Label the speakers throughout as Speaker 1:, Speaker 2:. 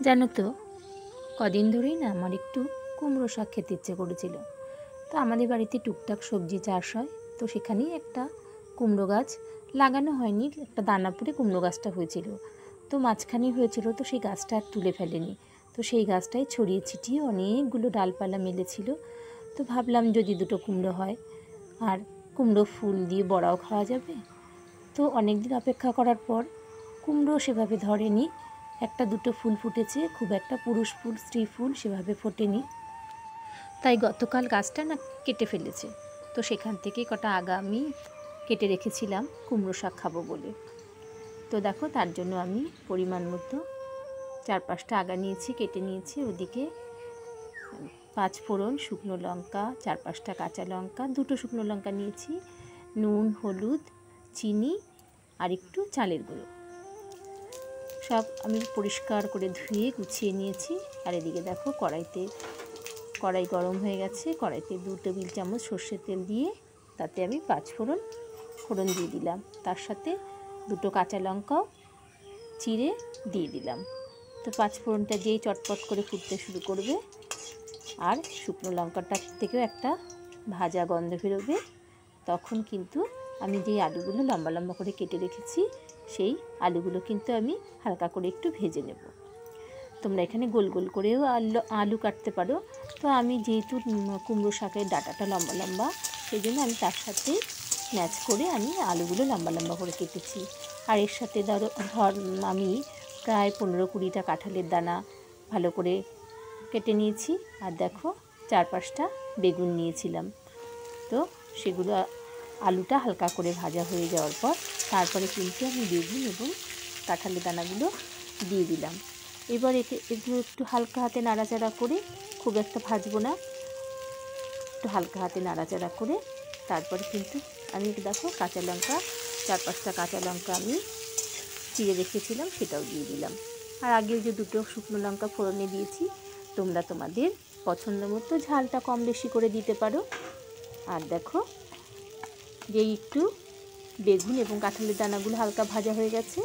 Speaker 1: জানো তো, কদিন ধরেই না আমার একটু কুমড়ো শাক খেতে ইচ্ছে করেছিল। তো আমাদের বাড়িতে টুকটাক সবজি চাষ হয়, তো সেখানেই একটা কুমড়ো গাছ লাগানো হয়নি, একটা দানা পড়ে কুমড়ো গাছটা হয়েছিল। তো মাঝখানে হয়েছিল, তো সেই গাছটা আর তুলে ফেলেনি। তো সেই গাছটাই ছড়িয়ে ছিটিয়ে অনেকগুলো ডালপালা মেলেছিল। তো ভাবলাম যদি দুটো কুমড়ো হয়, আর কুমড়ো ফুল দিয়ে বড়াও খাওয়া যাবে। তো অনেক দিন অপেক্ষা করার পর কুমড়ো সেভাবে ধরেনি, একটা দুটো ফুল ফুটেছে, খুব একটা পুরুষ ফুল স্ত্রী ফুল সেভাবে ফোটেনি। তাই গতকাল গাছটা না কেটে ফেলেছে। তো সেখান থেকে কটা আগা আমি কেটে রেখেছিলাম কুমড়ো শাক খাবো বলে। তো দেখো, তার জন্য আমি পরিমাণ মতো 4-5টা আগা নিয়েছি, কেটে নিয়েছি। ওদিকে 5 ফোড়ন, শুকনো লঙ্কা, 4-5টা কাঁচা লঙ্কা, 2টো শুকনো লঙ্কা নিয়েছি, নুন, হলুদ, চিনি আর একটু চালের গুঁড়ো, সব আমি পরিষ্কার করে ধুয়ে গুছিয়ে নিয়েছি। আর এদিকে দেখো, কড়াই গরম হয়ে গেছে। কড়াইতে 2 টেবিল চামচ সর্ষের তেল দিয়ে তাতে আমি 5 ফোড়ন দিয়ে দিলাম। তার সাথে 2টো কাঁচা লঙ্কাও চিড়ে দিয়ে দিলাম। তো 5 ফোড়নটা যেই চটপট করে ফুটতে শুরু করবে, আর শুকনো লঙ্কাটার থেকেও একটা ভাজা গন্ধ বেরোবে, তখন কিন্তু আমি যেই আলুগুলো লম্বা লম্বা করে কেটে রেখেছি, সেই আলুগুলো কিন্তু আমি হালকা করে একটু ভেজে নেব। তোমরা এখানে গোল গোল করেও আলু কাটতে পারো। তো আমি যেহেতু কুমড়ো শাকের ডাঁটাটা লম্বা লম্বা, সেই জন্য আমি তার সাথে ম্যাচ করে আমি আলুগুলো লম্বা লম্বা করে কেটেছি। আর এর সাথে আমি প্রায় 15-20টা কাঁঠালের দানা ভালো করে কেটে নিয়েছি। আর দেখো, 4-5টা বেগুন নিয়েছিলাম। তো সেগুলো আলুটা হালকা করে ভাজা হয়ে যাওয়ার পর তারপরে কিন্তু আমি বেগুন এবং কাঁঠালের দানাগুলো দিয়ে দিলাম। এবার এগুলো একটু হালকা হাতে নাড়াচাড়া করে, খুব একটা ভাজবো না, একটু হালকা হাতে নাড়াচাড়া করে তারপরে কিন্তু আমি দেখো কাঁচা লঙ্কা 4-5টা কাঁচা লঙ্কা আমি চিড়ে রেখেছিলাম, সেটাও দিয়ে দিলাম। আর আগেও যে 2টো শুকনো লঙ্কা ফোড়নে দিয়েছি, তোমরা তোমাদের পছন্দ মতো ঝালটা কম বেশি করে দিতে পারো। আর দেখো, যেই একটু বেগুন এবং কাঁঠালের দানাগুলো হালকা ভাজা হয়ে গেছে,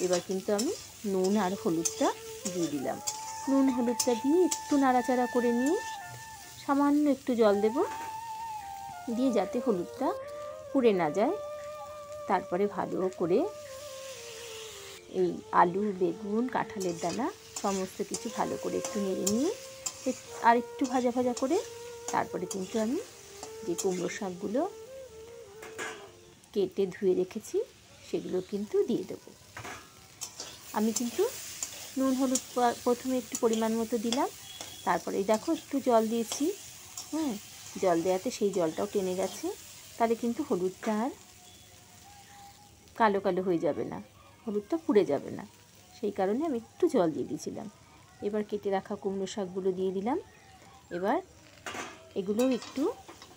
Speaker 1: এবার কিন্তু আমি নুন আর হলুদটা দিয়ে দিলাম। নুন হলুদটা দিয়ে একটু নাড়াচাড়া করে নিয়ে সামান্য একটু জল দেব, দিয়ে যাতে হলুদটা পুড়ে না যায়। তারপরে ভালো করে এই আলু, বেগুন, কাঁঠালের দানা সমস্ত কিছু ভালো করে একটু নেড়ে নিয়ে আর একটু ভাজা ভাজা করে তারপরে কিন্তু আমি যে কুমড়ো শাকগুলো কেটে ধুয়ে রেখেছি সেগুলো কিন্তু দিয়ে দেব। আমি কিন্তু নুন হলুদ প্রথমে একটু পরিমাণ মতো দিলাম, তারপরে দেখো একটু জল দিয়েছি। জল দেওয়াতে সেই জলটাও টেনে গেছে, তাহলে কিন্তু হলুদটা আর কালো কালো হয়ে যাবে না, হলুদটা পুড়ে যাবে না, সেই কারণে আমি একটু জল দিয়ে দিয়েছিলাম। এবার কেটে রাখা কুমড়ো শাকগুলো দিয়ে দিলাম। এবার এগুলো একটু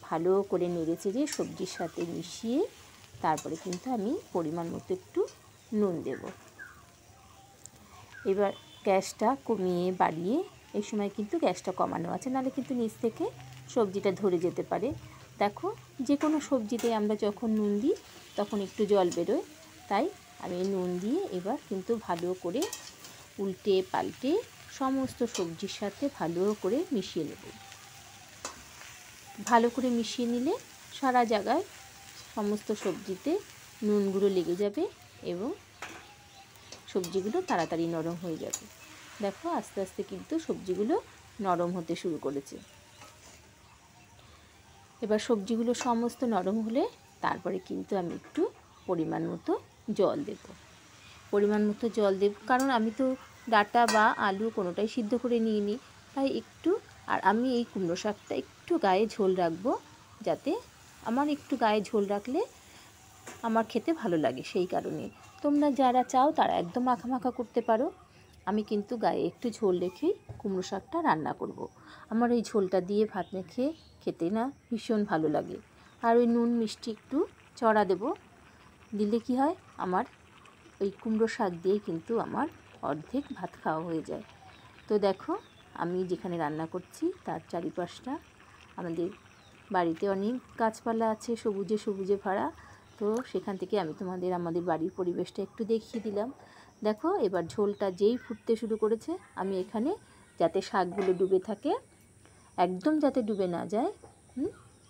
Speaker 1: ভালো করে নেড়ে চেড়ে সবজির সাথে মিশিয়ে তারপরে কিন্তু আমি পরিমাণ মতো একটু নুন দেব। এবার গ্যাসটা কমিয়ে বাড়িয়ে, এই সময় কিন্তু গ্যাসটা কমানো আছে, নাহলে কিন্তু নিচ থেকে সবজিটা ধরে যেতে পারে। দেখো, যে কোনো সবজিতে আমরা যখন নুন দিই তখন একটু জল বেরোয়, তাই আমি নুন দিয়ে এবার কিন্তু ভালো করে উল্টে পাল্টে সমস্ত সবজির সাথে ভালো করে মিশিয়ে নেব। ভালো করে মিশিয়ে নিলে সারা জায়গায় সমস্ত সবজিতে নুনগুলো লেগে যাবে এবং সবজিগুলো তাড়াতাড়ি নরম হয়ে যাবে। দেখো, আস্তে আস্তে কিন্তু সবজিগুলো নরম হতে শুরু করেছে। এবার সবজিগুলো সমস্ত নরম হলে তারপরে কিন্তু আমি একটু পরিমাণ মতো জল দেব। পরিমাণ মতো জল দেব কারণ আমি তো ডাঁটা বা আলু কোনোটাই সিদ্ধ করে নিইনি, তাই একটু। আর আমি এই কুমড়ো শাকটা একটু গায়ে ঝোল রাখবো, যাতে আমার একটু গায়ে ঝোল রাখলে আমার খেতে ভালো লাগে, সেই কারণে। তোমরা যারা চাও তারা একদম মাখা মাখা করতে পারো। আমি কিন্তু গায়ে একটু ঝোল রেখেই কুমড়ো শাকটা রান্না করব। আমার এই ঝোলটা দিয়ে ভাত মেখে খেতে না ভীষণ ভালো লাগে। আর ওই নুন মিষ্টি একটু চড়া দেব, দিলে কি হয়, আমার ওই কুমড়ো শাক দিয়ে কিন্তু আমার অর্ধেক ভাত খাওয়া হয়ে যায়। তো দেখো, আমি যেখানে রান্না করছি তার চারিপাশটা আমাদের বাড়িতে অনেক গাছপালা আছে, সবুজে সবুজে ভরা। তো সেখান থেকে আমি তোমাদের আমাদের বাড়ির পরিবেশটা একটু দেখিয়ে দিলাম। দেখো এবার ঝোলটা যেই ফুটতে শুরু করেছে, আমি এখানে যাতে শাকগুলো ডুবে থাকে, একদম যাতে ডুবে না যায়,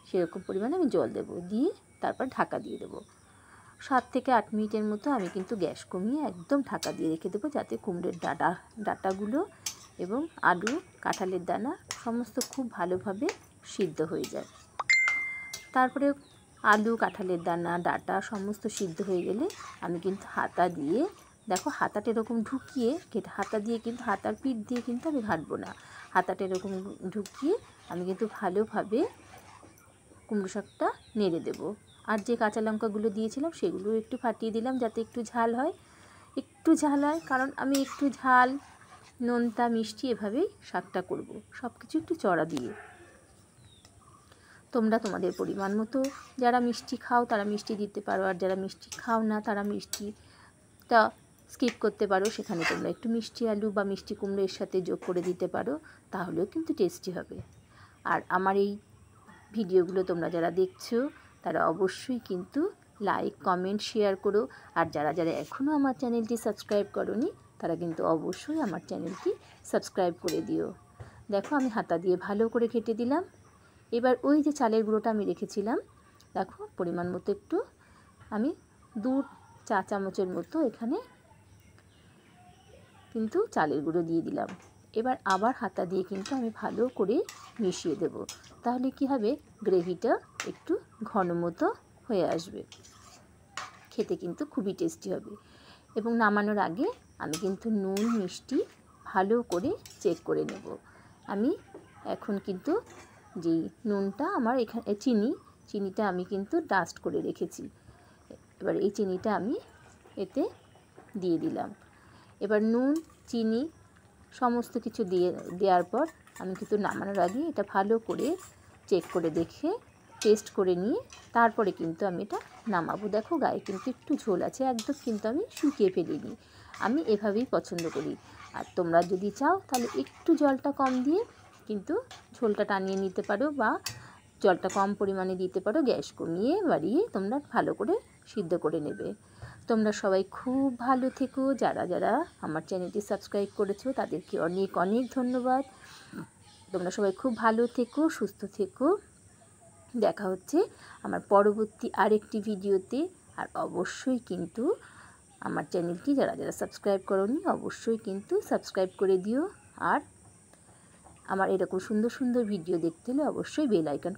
Speaker 1: সেরকম পরিমাণে আমি জল দেবো, দিয়ে তারপর ঢাকা দিয়ে দেবো। 7 থেকে 8 মিনিটের মতো আমি কিন্তু গ্যাস কমিয়ে একদম ঢাকা দিয়ে রেখে দেবো, যাতে কুমড়োর ডাঁটাগুলো এবং আলু, কাঁঠালের দানা সমস্ত খুব ভালোভাবে সিদ্ধ হয়ে যায়। তারপরে আলু, কাঁঠালের দানা, ডাঁটা সমস্ত সিদ্ধ হয়ে গেলে আমি কিন্তু হাতা দিয়ে, দেখো হাতাটা এরকম ঢুকিয়ে হাতা দিয়ে কিন্তু হাতার পিঠ দিয়ে কিন্তু আমি ঘাঁটবো না, হাতাটা এরকম ঢুকিয়ে আমি কিন্তু ভালোভাবে কুমড়ো শাকটা নেড়ে দেবো। আর যে কাঁচা লঙ্কাগুলো দিয়েছিলাম সেগুলো একটু ফাটিয়ে দিলাম, যাতে একটু ঝাল হয়, কারণ আমি একটু ঝাল, নোনতা, মিষ্টি এভাবেই শাকটা করব, সব কিছু একটু চড়া দিয়ে। তোমরা তোমাদের পরিমাণ মতো যারা মিষ্টি খাও তারা মিষ্টি দিতে পারো, আর যারা মিষ্টি খাও না তারা মিষ্টিটা স্কিপ করতে পারো, সেখানে তোমরা একটু মিষ্টি আলু বা মিষ্টি কুমড়ো এর সাথে যোগ করে দিতে পারো, তাহলেও কিন্তু টেস্টি হবে। আর আমার এই ভিডিওগুলো তোমরা যারা দেখছো তারা অবশ্যই কিন্তু লাইক, কমেন্ট, শেয়ার করো। আর যারা যারা এখনও আমার চ্যানেলটি সাবস্ক্রাইব করোনি তারা কিন্তু অবশ্যই আমার চ্যানেলটি সাবস্ক্রাইব করে দিও। দেখো আমি হাতা দিয়ে ভালো করে কেটে দিলাম। এবার ওই যে চালের গুঁড়োটা আমি রেখেছিলাম, দেখো পরিমাণ মতো একটু আমি 2 চা চামচের মতো এখানে কিন্তু চালের গুঁড়ো দিয়ে দিলাম। এবার আবার হাতা দিয়ে কিন্তু আমি ভালো করে মিশিয়ে দেব, তাহলে কি হবে, গ্রেভিটা একটু ঘন মতো হয়ে আসবে, খেতে কিন্তু খুবই টেস্টি হবে। এবং নামানোর আগে আমি কিন্তু নুন, মিষ্টি ভালো করে চেক করে নেব। আমি এখন কিন্তু যেই নুনটা আমার এখানে চিনিটা আমি কিন্তু ডাস্ট করে রেখেছি, এবার এই চিনিটা আমি এতে দিয়ে দিলাম। এবার নুন, চিনি সমস্ত কিছু দেওয়ার পর আমি কিন্তু নামানোর আগে এটা ভালো করে চেক করে দেখে টেস্ট করে নিয়ে তারপরে কিন্তু আমি এটা নামাবো। দেখো গায়ে কিন্তু একটু ঝোল আছে, একদম কিন্তু আমি শুকিয়ে ফেলিনি, আমি এভাবেই পছন্দ করি। আর তোমরা যদি চাও তাহলে একটু জলটা কম দিয়ে কিন্তু ঝোলটা টানিয়ে নিতে পারো, বা জলটা কম পরিমাণে দিতে পারো, গ্যাস কমিয়ে বাড়িয়ে তোমরা ভালো করে সিদ্ধ করে নেবে। তোমরা সবাই খুব ভালো থেকো, যারা যারা আমার চ্যানেলটি সাবস্ক্রাইব করেছো তাদেরকে অনেক অনেক ধন্যবাদ। তোমরা সবাই খুব ভালো থেকো, সুস্থ থেকো। দেখা হচ্ছে আমার পরবর্তী আরেকটি ভিডিওতে। আর অবশ্যই কিন্তু আমার চ্যানেলটি যারা যারা সাবস্ক্রাইব করোনি অবশ্যই কিন্তু সাবস্ক্রাইব করে দিও। আর আমার এরকম সুন্দর সুন্দর ভিডিও দেখতে হলে অবশ্যই বেল আইকন